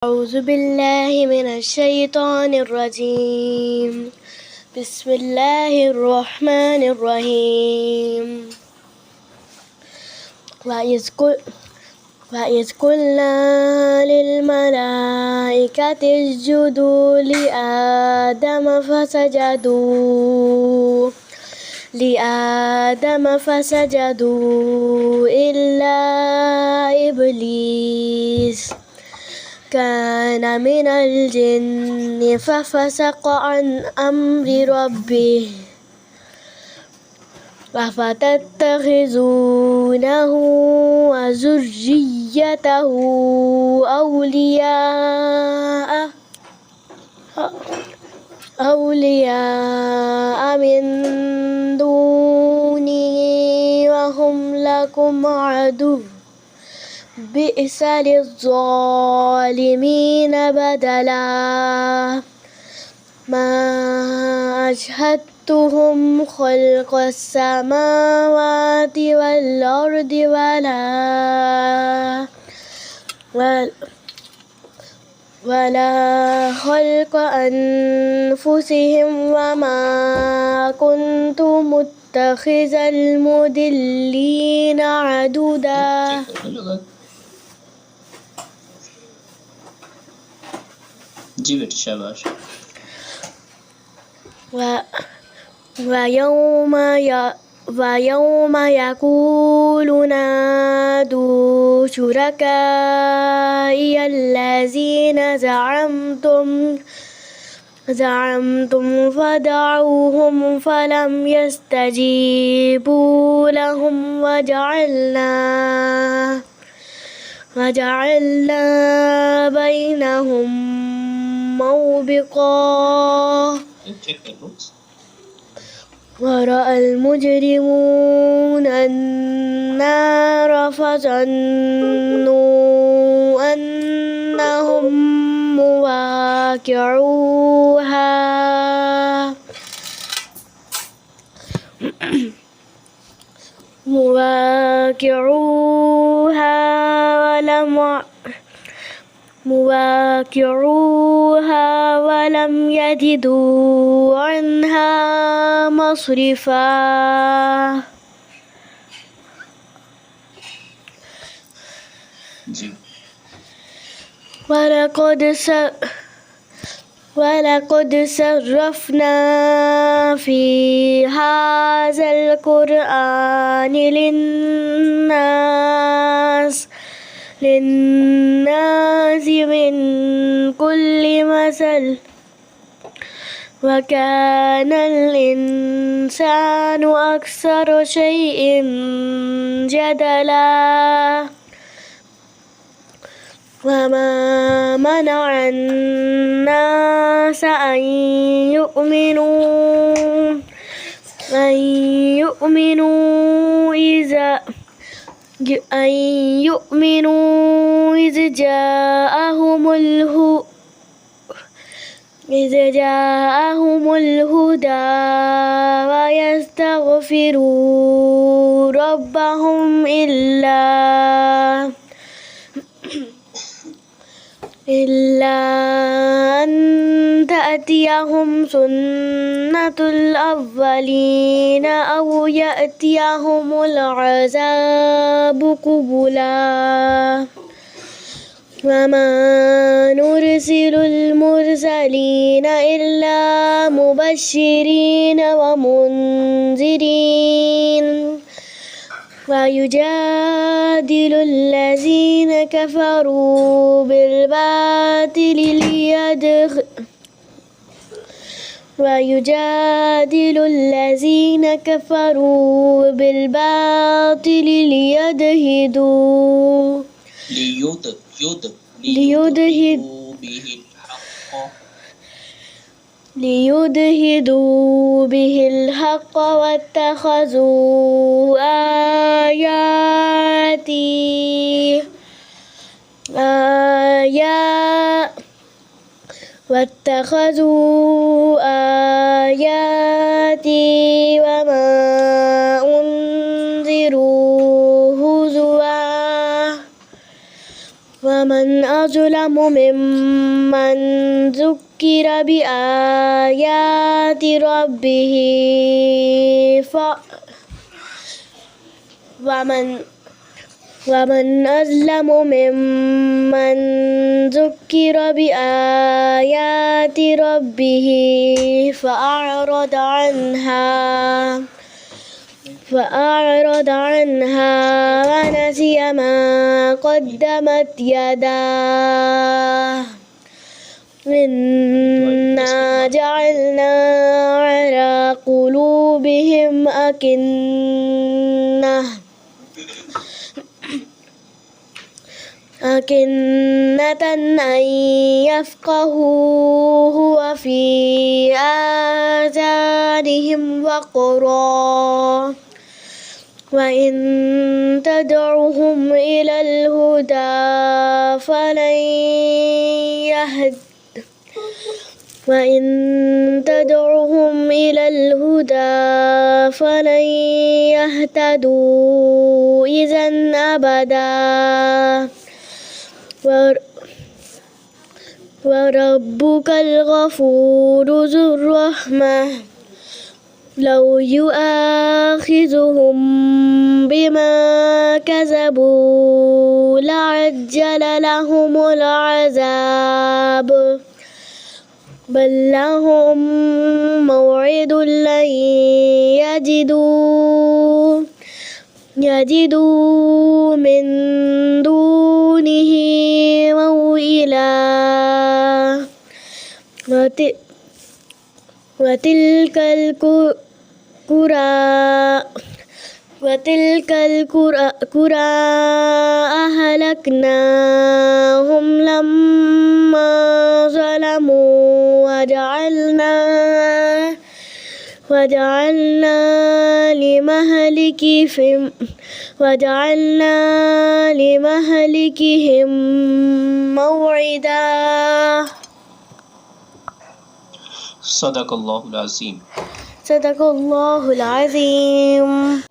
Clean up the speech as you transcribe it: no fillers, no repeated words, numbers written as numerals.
أعوذ بالله من الشيطان الرجيم. بسم الله الرحمن الرحيم. وإذ قلنا للملائكة اسجدوا لآدم فسجدوا إلا إبليس كان من الجن ففسق عن أمر ربه أفتتخذونه وذريته أولياء من دونه وهم لكم عدو بئس للظالمين بدلا ما أشهدتهم خلق السماوات والأرض ولا خلق أنفسهم وما كنت متخذ المضلين عضدا जी बेटा शाबाश। ويوم يقول نادوا شركائي الذين زعمتم فدعوهم فلم يستجيبوا لهم وجعلنا بينهم موبقا ورأى المجرمون النار فظنوا أنهم مواقعوها ولم يجدوا عنها مصرفا ولقد صرفنا في هذا القرآن للناس من كل مثل وكان الإنسان أكثر شيء جدلا وما منع الناس أن يؤمنوا إذ جاءهم الهدى ويستغفروا ربهم إلا أن تأتيهم سنة الأولين أو يأتيهم العذاب قبلا وما نرسل المرسلين إلا مبشرين ومنذرين ويجادل الذين كفروا بالباطل ليدهدوا به الحق واتخذوا آياتي وما أنذروا هزوا ومن أظلم ممن ذكر بآيات ربه ومن أظلم ممن ذكر بآيات ربه فأعرض عنها ونسي ما قدمت يداه إنا جعلنا على قلوبهم أكنة أن يفقهوه وفي آذانهم وقرا وإن تدعهم إلى الهدى فلن يهتدوا إذا أبدا وربك الغفور ذو الرحمة لو يؤاخذهم بما كسبوا لعجل لهم العذاب بل لهم موعد لن يجدوا من دونه موئلا وتلك القرى أهلكناهم لما ظلموا وجعلنا لمهلكهم موعدا صدق الله العظيم. صدق الله العظيم.